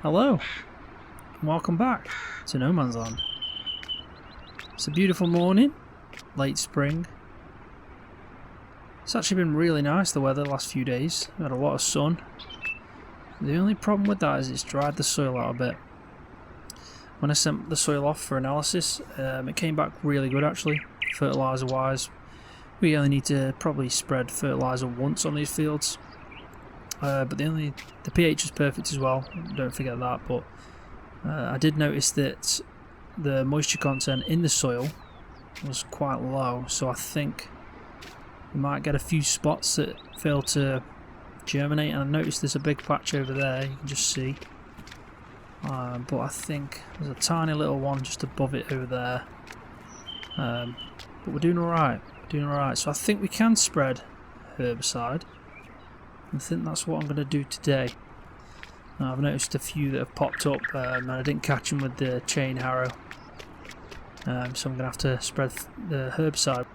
Hello, and welcome back to No Man's Land. It's a beautiful morning, late spring. It's actually been really nice, the weather, the last few days. We had a lot of sun. The only problem with that is it's dried the soil out a bit. When I sent the soil off for analysis, it came back really good actually, fertiliser wise. We only need to probably spread fertiliser once on these fields. But the pH is perfect as well, don't forget that. But I did notice that the moisture content in the soil was quite low, so I think we might get a few spots that fail to germinate. And I noticed there's a big patch over there, you can just see. But I think there's a tiny little one just above it over there. But we're doing alright, so I think we can spread herbicide. I think that's what I'm going to do today. I've noticed a few that have popped up and I didn't catch them with the chain harrow. So I'm going to have to spread the herbicide.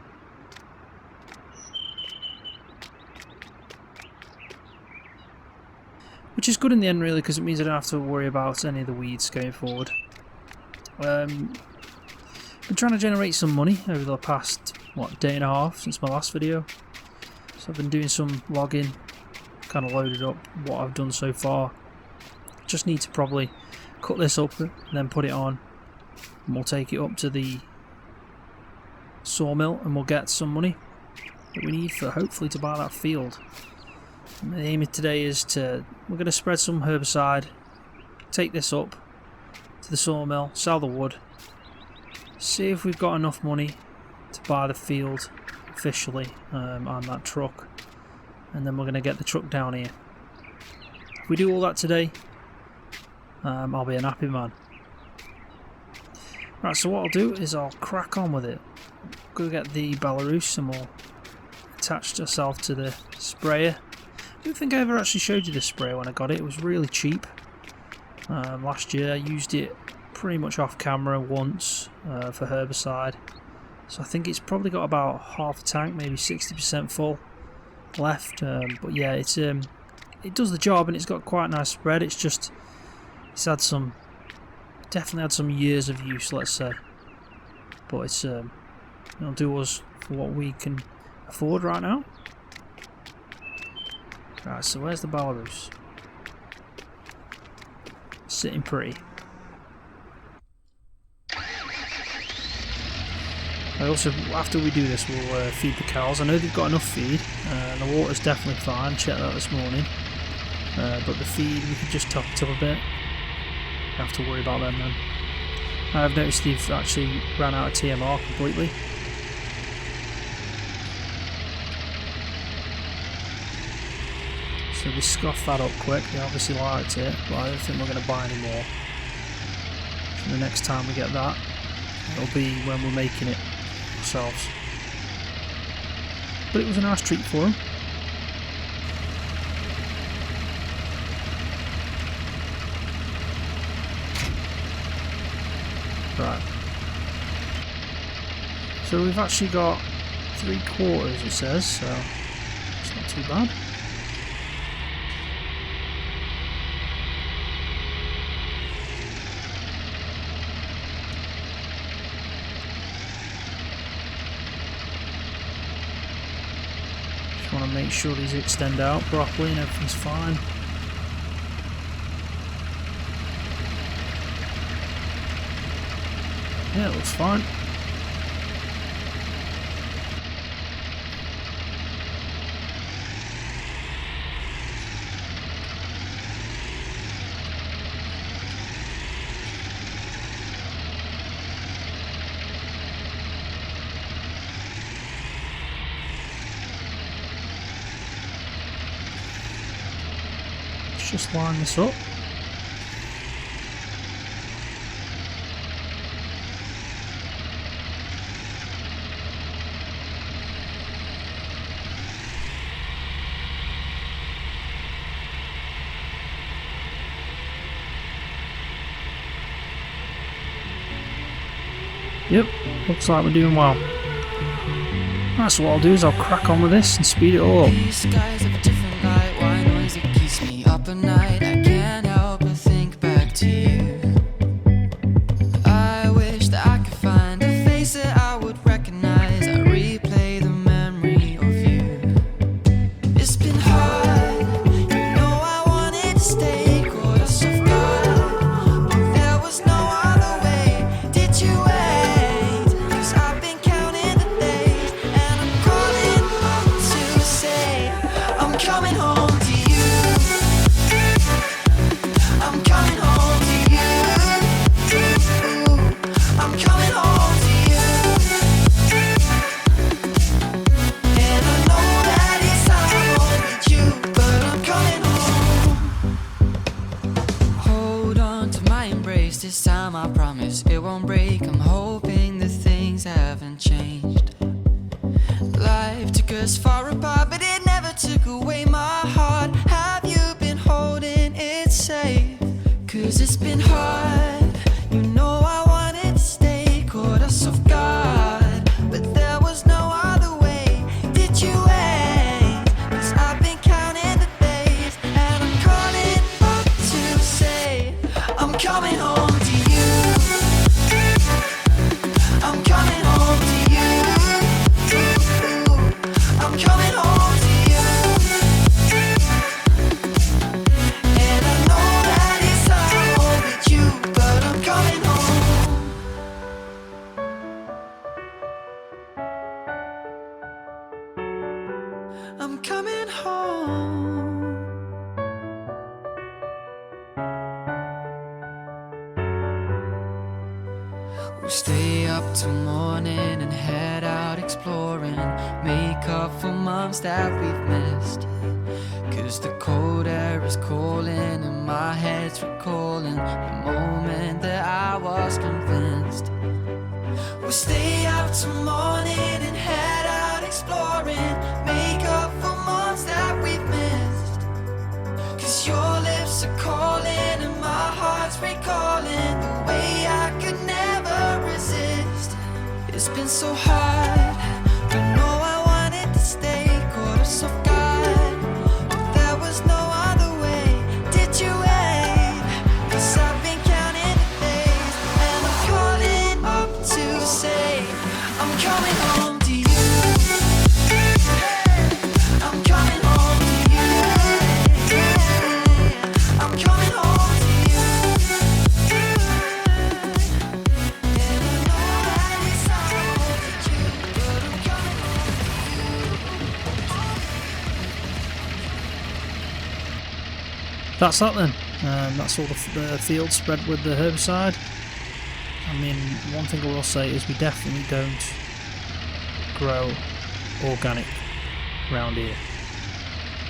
Which is good in the end really, because it means I don't have to worry about any of the weeds going forward. Been trying to generate some money over the past, day and a half since my last video. So I've been doing some logging, kind of loaded up what I've done so far. Just need to probably cut this up and then put it on, and we'll take it up to the sawmill and we'll get some money that we need for hopefully to buy that field. And the aim of today is we're going to spread some herbicide, take this up to the sawmill, sell the wood, see if we've got enough money to buy the field officially on that truck, and then we're going to get the truck down here. If we do all that today, I'll be an happy man. Right, so what I'll do is I'll crack on with it. Go get the Belarus and we'll attach ourselves to the sprayer. I don't think I ever actually showed you the sprayer when I got it. It was really cheap. Last year I used it pretty much off camera once for herbicide. So I think it's probably got about half a tank, maybe 60% full left. But yeah, it does the job and it's got quite a nice spread. It's definitely had some years of use, let's say. But it'll do us for what we can afford right now. Right, so where's the Belarus? Sitting pretty. Also, after we do this, we'll feed the cows. I know they've got enough feed. The water's definitely fine. Checked that this morning. But the feed, we could just top it up a bit. Don't have to worry about them then. I've noticed they've actually ran out of TMR completely. So we scoffed that up quick. They obviously liked it, but I don't think we're going to buy any more. So the next time we get that, it'll be when we're making it ourselves. But it was a nice treat for them. Right. So we've actually got 3/4, it says, so it's not too bad. Just want to make sure these extend out properly and everything's fine. Yeah, it looks fine. Let's just line this up. Yep, looks like we're doing well. Right, so what I'll do is I'll crack on with this and speed it all up. These skies have a different light. Why noise it keeps me up at night? I can't help but think back things haven't changed. Life took us far apart, but it never took away my heart. Have you been holding it safe? 'Cause it's been hard. You know I wanted to stay, caught us off guard, but there was no other way. Did you wait? 'Cause I've been counting the days, and I'm calling up to say I'm coming home to you. I'm coming home to you. I'm coming home to you. And I know that it's hard home with you, but I'm coming home. I'm coming home. We'll stay up till morning and head out exploring, make up for months that we've missed. 'Cause the cold air is calling and my head's recalling the moment that I was convinced. We'll stay up till morning and head out exploring, make up for months that we've missed. 'Cause your lips are calling and my heart's recalling the way I could never resist. It's been so hard, but no, I wanted to stay, caught us off guard, but there was no other way. Did you wait? 'Cause I've been counting the days, and I'm calling up to say I'm coming home to you. I'm coming home to you. I'm coming home to you. And I know that it's hard with you, but I'm coming home to you. That's that then. That's all the field spread with the herbicide. I mean, one thing I will say is we definitely don't grow organic around here,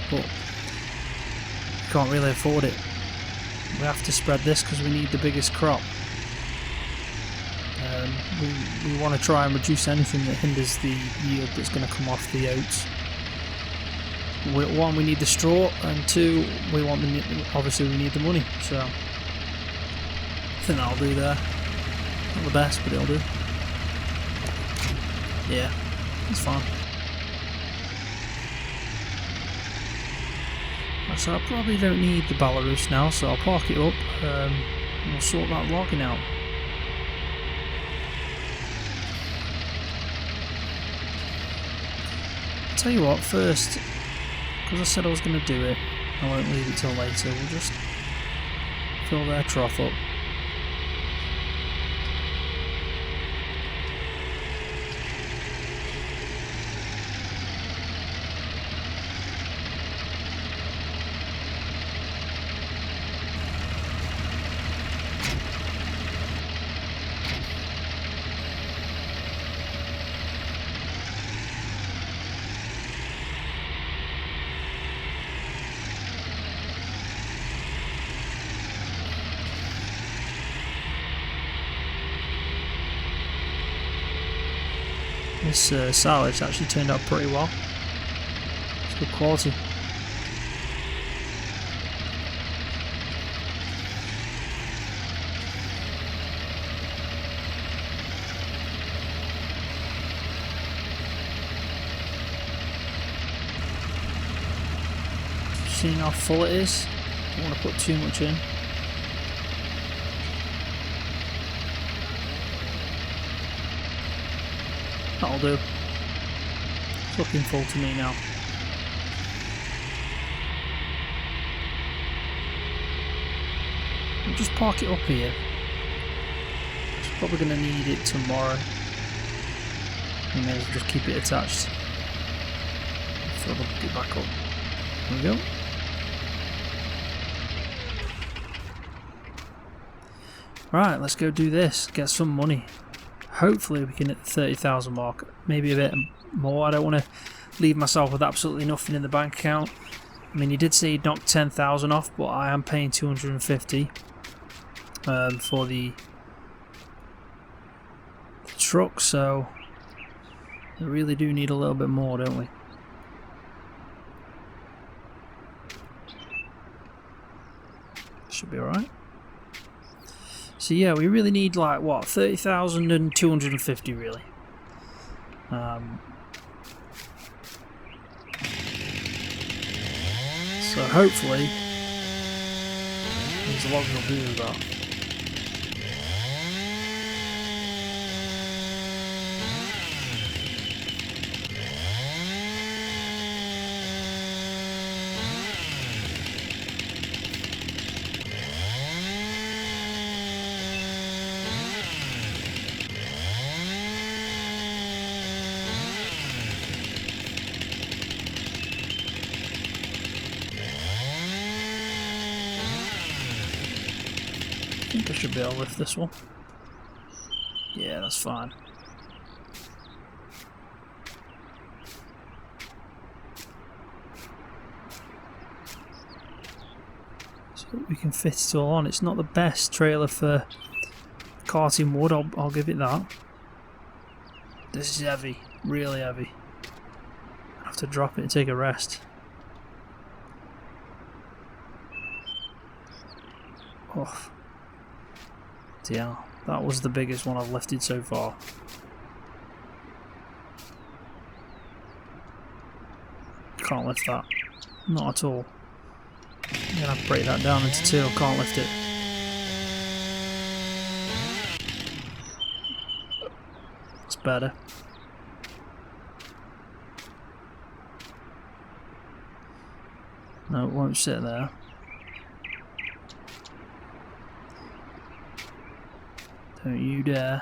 but we can't really afford it. We have to spread this because we need the biggest crop. We want to try and reduce anything that hinders the yield that's going to come off the oats. One, we need the straw, and two, obviously we need the money. So I think that'll do there. Not the best, but it'll do. Yeah, it's fine. So I probably don't need the Belarus now, so I'll park it up and we'll sort that logging out. I'll tell you what, first, because I said I was going to do it, I won't leave it till later, we'll just fill their trough up. This silage actually turned out pretty well. It's good quality. Seeing how full it is, don't want to put too much in. That'll do. It's looking full to me now. I'll just park it up here. It's probably going to need it tomorrow. We may as well just keep it attached. Fill the bucket back up. There we go. Right, let's go do this. Get some money. Hopefully we can hit the 30,000 mark, maybe a bit more. I don't want to leave myself with absolutely nothing in the bank account. I mean, he did say he'd knock 10,000 off, but I am paying 250 for the truck, so we really do need a little bit more, don't we? Should be alright. So yeah, we really need like what, 30,250 really. So hopefully these logs will do that. I think I should be able to lift this one. Yeah, that's fine. So we can fit it all on. It's not the best trailer for carting wood, I'll give it that. This is heavy, really heavy. I have to drop it and take a rest. Oh. Yeah, that was the biggest one I've lifted so far. Can't lift that. Not at all. I'm gonna have to break that down into two. I can't lift it. That's better. No, it won't sit there. Don't you dare.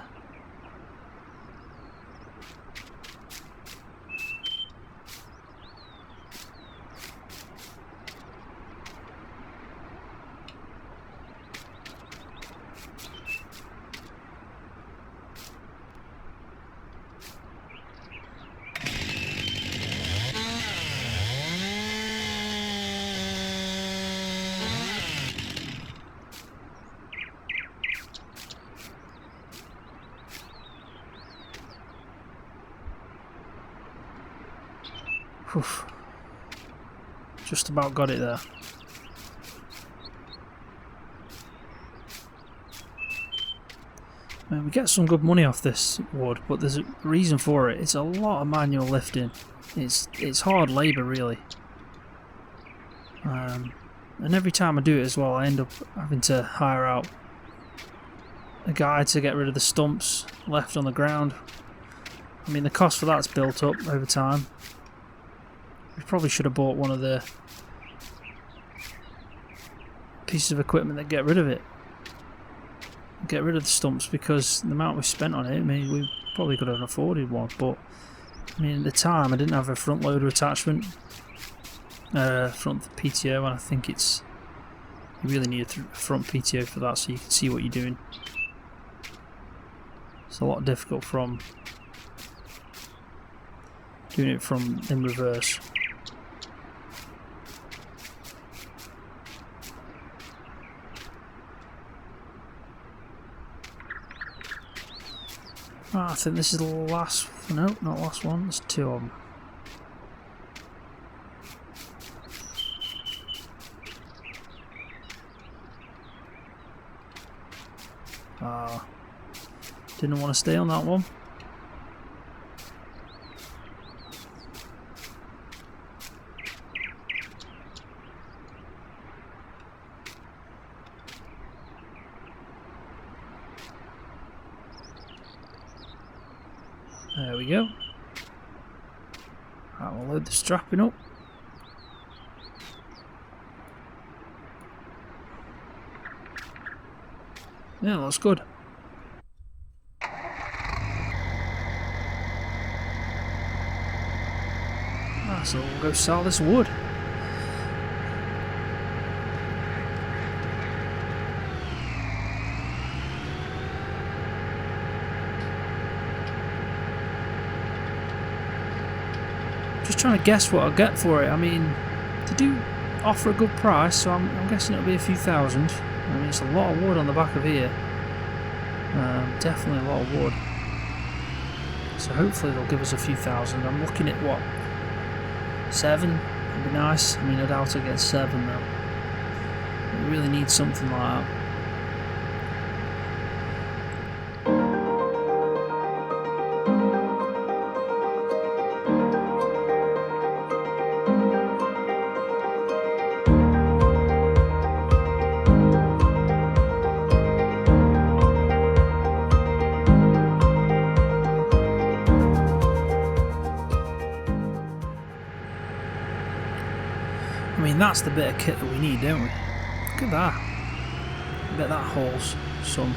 Oof. Just about got it there. We get some good money off this wood, but there's a reason for it. It's a lot of manual lifting. It's hard labour really. And every time I do it as well, I end up having to hire out a guy to get rid of the stumps left on the ground. I mean, the cost for that's built up over time. We probably should have bought one of the pieces of equipment that get rid of it. Get rid of the stumps, because the amount we spent on it, I mean, we probably could have afforded one, but I mean, at the time I didn't have a front loader attachment, front PTO, and I think you really need a front PTO for that so you can see what you're doing. It's a lot difficult from doing it from in reverse. I think this is the last. No, not last one. There's two of them. Didn't want to stay on that one. There we go. Right, we'll load the strapping up. Yeah, that's good. So we'll go sell this wood. Just trying to guess what I'll get for it. I mean, they do offer a good price, so I'm guessing it'll be a few thousand. I mean, it's a lot of wood on the back of here. Definitely a lot of wood. So hopefully they'll give us a few thousand. I'm looking at what? 7? Would be nice. I mean, I doubt I'll get 7 though. We really need something like that. I mean, that's the bit of kit that we need, don't we? Look at that. I bet that hauls some.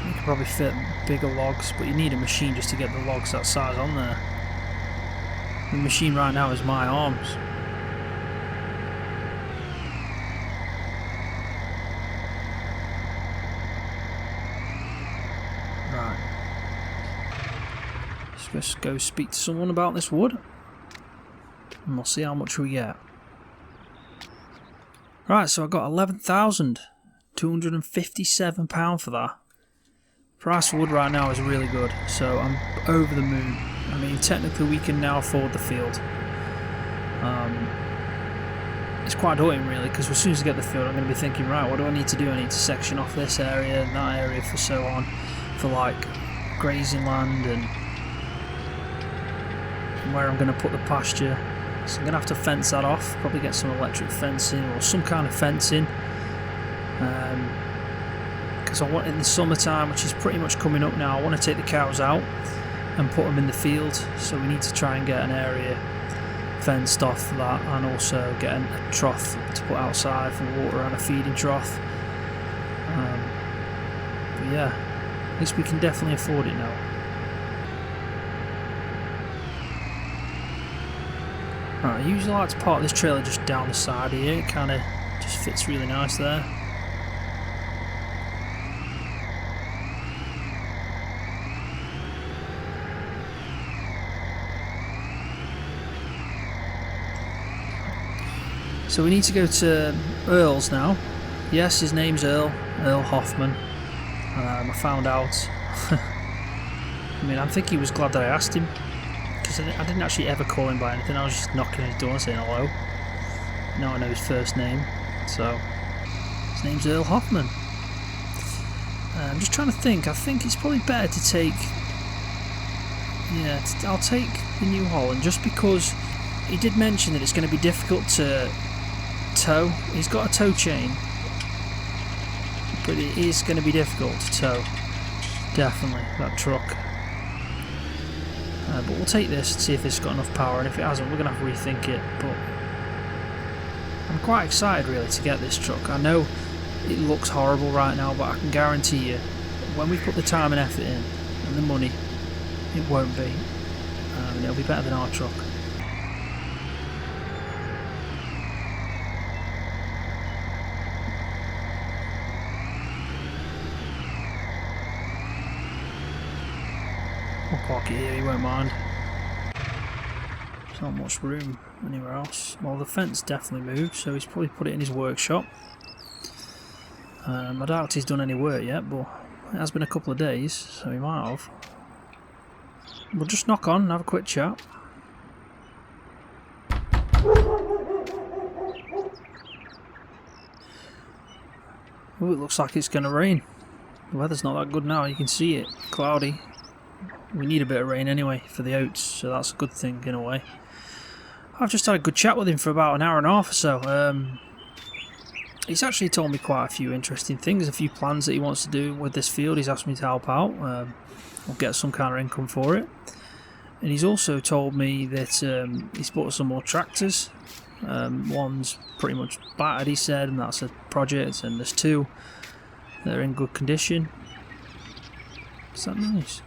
You could probably fit bigger logs, but you need a machine just to get the logs that size on there. The machine right now is my arms. Right. Let's just go speak to someone about this wood, and we'll see how much we get. Right, so I got £11,257 for that. Price for wood right now is really good, so I'm over the moon. I mean, technically we can now afford the field. It's quite daunting really, because as soon as I get the field I'm going to be thinking, right, what do I need to do? I need to section off this area and that area for so on, for like grazing land and where I'm going to put the pasture. So I'm going to have to fence that off, probably get some electric fencing or some kind of fencing. Because I want, in the summertime, which is pretty much coming up now, I want to take the cows out and put them in the field. So we need to try and get an area fenced off for that, and also get a trough to put outside for water and a feeding trough. But yeah, at least we can definitely afford it now. Right, I usually like to park this trailer just down the side here, it kind of just fits really nice there. So we need to go to Earl's now. Yes, his name's Earl Hoffman. I found out. I mean, I think he was glad that I asked him, because I didn't actually ever call him by anything. I was just knocking on his door and saying hello. Now I know his first name, so his name's Earl Hoffman. I'm just trying to think. I think it's probably better to take. Yeah, I'll take the New Holland, just because he did mention that it's going to be difficult to tow. He's got a tow chain, but it is going to be difficult to tow. Definitely, that truck. But we'll take this and see if it's got enough power, and if it hasn't, we're going to have to rethink it. But I'm quite excited really to get this truck. I know it looks horrible right now, but I can guarantee you, when we put the time and effort in, and the money, it won't be. And it'll be better than our truck. We'll park it here, he won't mind. There's not much room anywhere else. Well, the fence definitely moved, so he's probably put it in his workshop. I doubt he's done any work yet, but it has been a couple of days, so he might have. We'll just knock on and have a quick chat. Oh, it looks like it's going to rain. The weather's not that good now, you can see it, cloudy. We need a bit of rain anyway for the oats, so that's a good thing in a way. I've just had a good chat with him for about an hour and a half or so. He's actually told me quite a few interesting things, a few plans that he wants to do with this field. He's asked me to help out. We'll get some kind of income for it. And he's also told me that he's bought some more tractors. One's pretty much battered, he said, and that's a project, and there's 2 that are in good condition. Is that nice?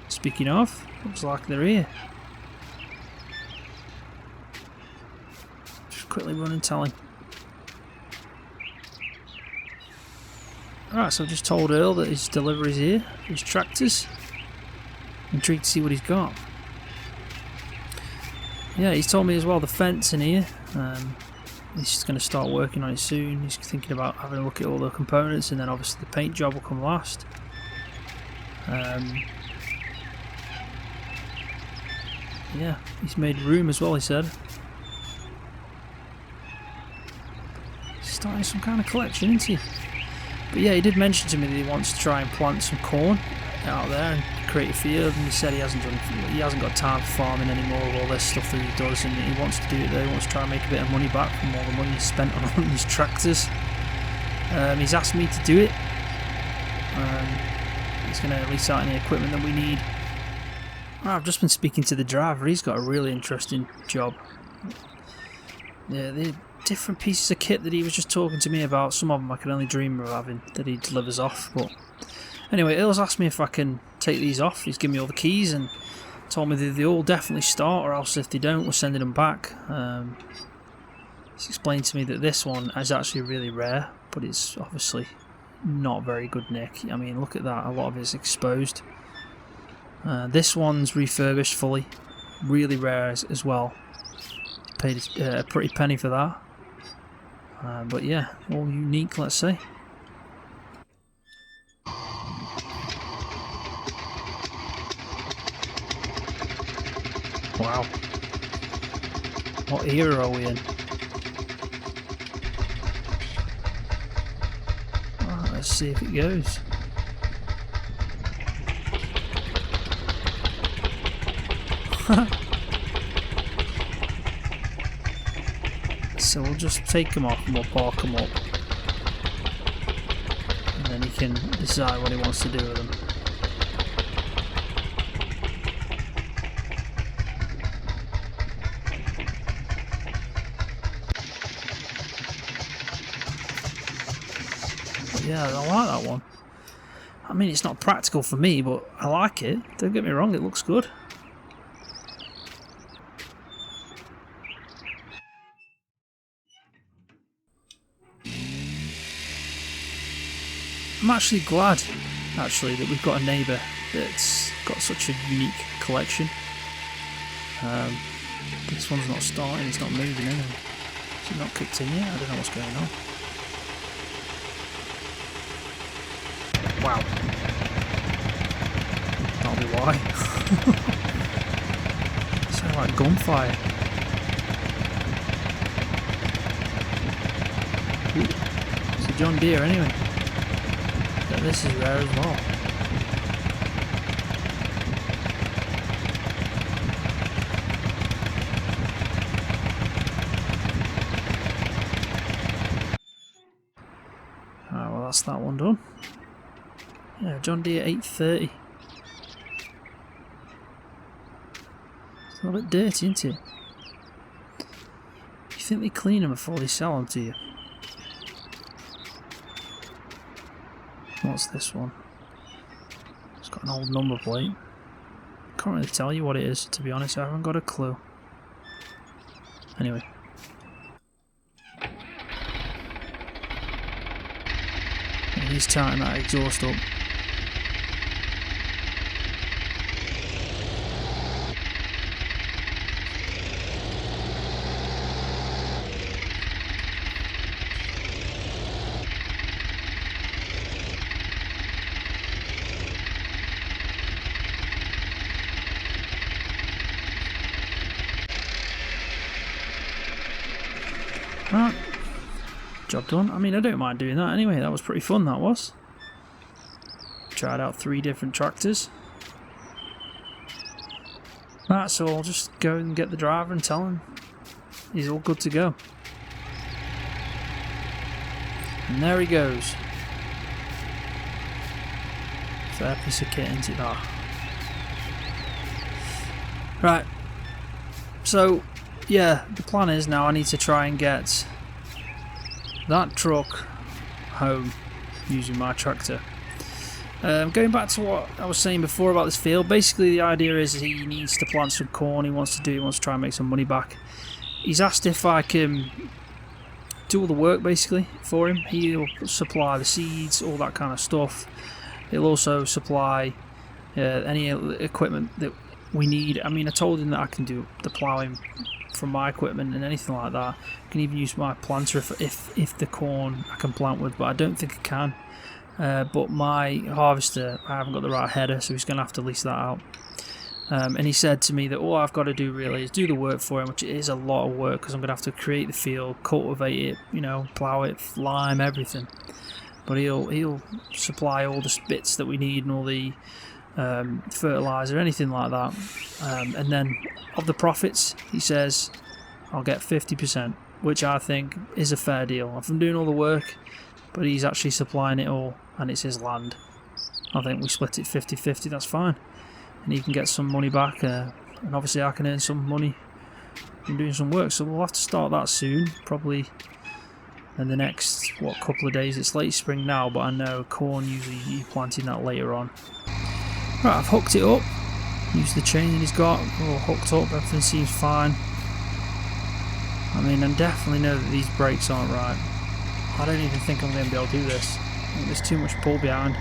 Speaking of, looks like they're here. Just quickly run and tell him. Alright, so I've just told Earl that his delivery's here, his tractors. Intrigued to see what he's got. Yeah, he's told me as well the fence in here. he's going to start working on it soon. He's thinking about having a look at all the components, and then obviously the paint job will come last. Yeah, he's made room as well, he said. He's starting some kind of collection, isn't he? But yeah, he did mention to me that he wants to try and plant some corn out there and create a field, and he said he hasn't got time for farming anymore with all this stuff that he does, and he wants to do it there. He wants to try and make a bit of money back from all the money he's spent on these tractors. He's asked me to do it. He's going to lease out any equipment that we need. I've just been speaking to the driver. He's got a really interesting job. Yeah, the different pieces of kit that he was just talking to me about, some of them I can only dream of having, that he delivers off. But anyway, Earl's asked me if I can take these off. He's given me all the keys and told me that they all definitely start, or else if they don't, we're sending them back. He's explained to me that this one is actually really rare, but it's obviously not very good nick. I mean, look at that, a lot of it's exposed. This one's refurbished fully, really rare as well. Paid a pretty penny for that. But yeah, all unique, let's say. Wow. What era are we in? Oh, let's see if it goes. So we'll just take them off and we'll park them up, and then he can decide what he wants to do with them. But yeah, I like that one. I mean, it's not practical for me, but I like it. Don't get me wrong, it looks good. I'm actually glad, that we've got a neighbour that's got such a unique collection. This one's not starting, it's not moving anyway. Is it not kicked in yet? I don't know what's going on. Wow. That'll be why. Sounds like gunfire. Ooh, it's a John Deere anyway. This is rare as well. Ah, well, that's that one done. Yeah, John Deere 830. It's a little bit dirty, isn't it? You think they clean them before they sell them to you? What's this one? It's got an old number plate. Can't really tell you what it is, to be honest. I haven't got a clue. Anyway. He's tightening that exhaust up. Right, job done. I mean, I don't mind doing that anyway. That was pretty fun, that was. Tried out 3 different tractors. Right, so I'll just go and get the driver and tell him he's all good to go. And there he goes. Fair piece of kit, isn't it, that? Right, so yeah, the plan is now I need to try and get that truck home using my tractor. Going back to what I was saying before about this field, basically the idea is he needs to plant some corn. He wants to try and make some money back. He's asked if I can do all the work basically for him. He'll supply the seeds, all that kind of stuff. He'll also supply any equipment that we need. I mean, I told him that I can do the ploughing from my equipment and anything like that. I can even use my planter if the corn I can plant with, but I don't think I can. But my harvester, I haven't got the right header, so he's going to have to lease that out. And he said to me that all I've got to do really is do the work for him, which is a lot of work because I'm going to have to create the field, cultivate it, you know, plough it, lime, everything. But he'll supply all the bits that we need and all the fertilizer, anything like that. And then of the profits, he says I'll get 50%, which I think is a fair deal. If I'm doing all the work, but he's actually supplying it all, and it's his land, I think we split it 50-50, that's fine. And he can get some money back, and obviously I can earn some money from doing some work. So we'll have to start that soon, probably in the next, couple of days. It's late spring now, but I know corn usually you're planting that later on. Right, I've hooked it up, used the chain he's got, all hooked up, everything seems fine. I mean, I definitely know that these brakes aren't right. I don't even think I'm going to be able to do this. I think there's too much pull behind.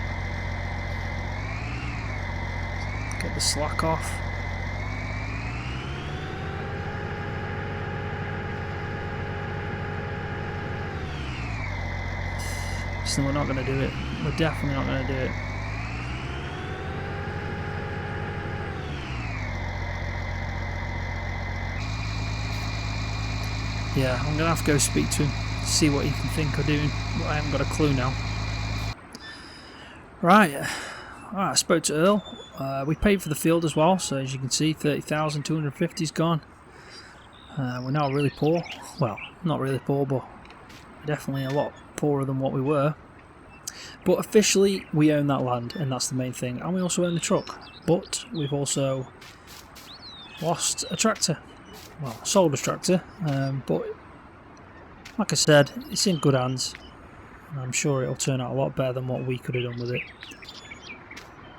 Get the slack off. So we're not going to do it. We're definitely not going to do it. Yeah, I'm going to have to go speak to him. See what he can think of doing, but I haven't got a clue now. Right, I spoke to Earl. We paid for the field as well, so as you can see, 30,250's gone. We're now really poor. Well, not really poor, but definitely a lot poorer than what we were. But officially, we own that land, and that's the main thing. And we also own the truck, but we've also lost a tractor. Well, sold a tractor, but like I said, it's in good hands, and I'm sure it'll turn out a lot better than what we could have done with it.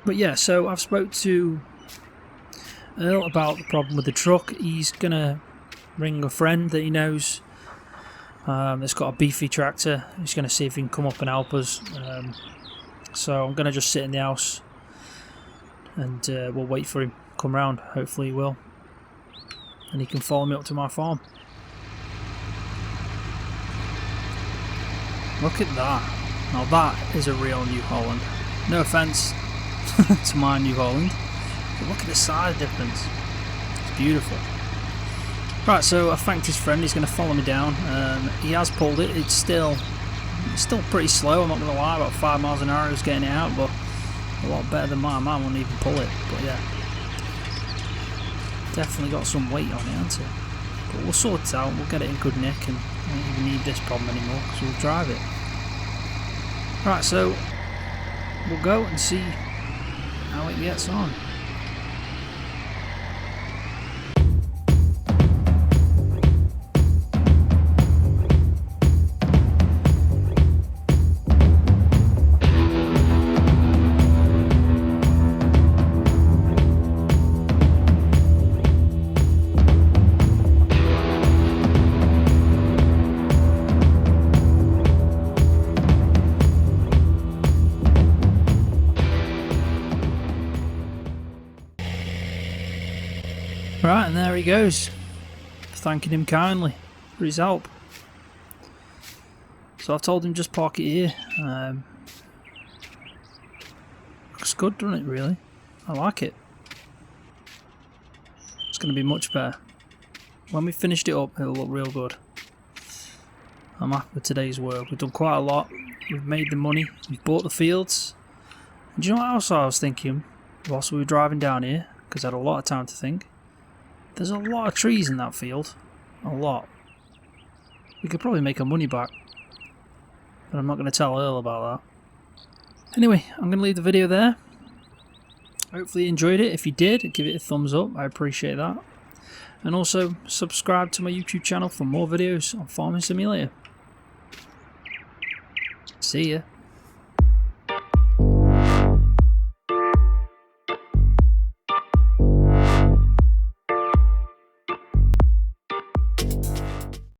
But yeah, so I've spoke to Earl about the problem with the truck. He's gonna ring a friend that he knows that's got a beefy tractor. He's gonna see if he can come up and help us. So I'm gonna just sit in the house and we'll wait for him to come round. Hopefully he will, and he can follow me up to my farm. Look at that. Now that is a real New Holland. No offence to my New Holland, but look at the size difference. It's beautiful. Right, so I thanked his friend. He's going to follow me down. He has pulled it. It's still pretty slow, I'm not going to lie. About 5 miles an hour he was getting it out, but a lot better than mine. Mine wouldn't even pull it, but yeah. Definitely got some weight on it, hasn't it? But we'll sort it out. We'll get it in good nick, and we don't even need this problem anymore because we'll drive it. Right, so we'll go and see how it gets on. Right, and there he goes, thanking him kindly for his help. So I've told him just park it here. Looks good, doesn't it, really? I like it. It's going to be much better. When we finished it up, it'll look real good. I'm happy with today's work. We've done quite a lot. We've made the money. We've bought the fields. And do you know what else I was thinking whilst we were driving down here? Because I had a lot of time to think. There's a lot of trees in that field. A lot. We could probably make our money back. But I'm not going to tell Earl about that. Anyway, I'm going to leave the video there. Hopefully you enjoyed it. If you did, give it a thumbs up. I appreciate that. And also, subscribe to my YouTube channel for more videos on Farming Simulator. See ya.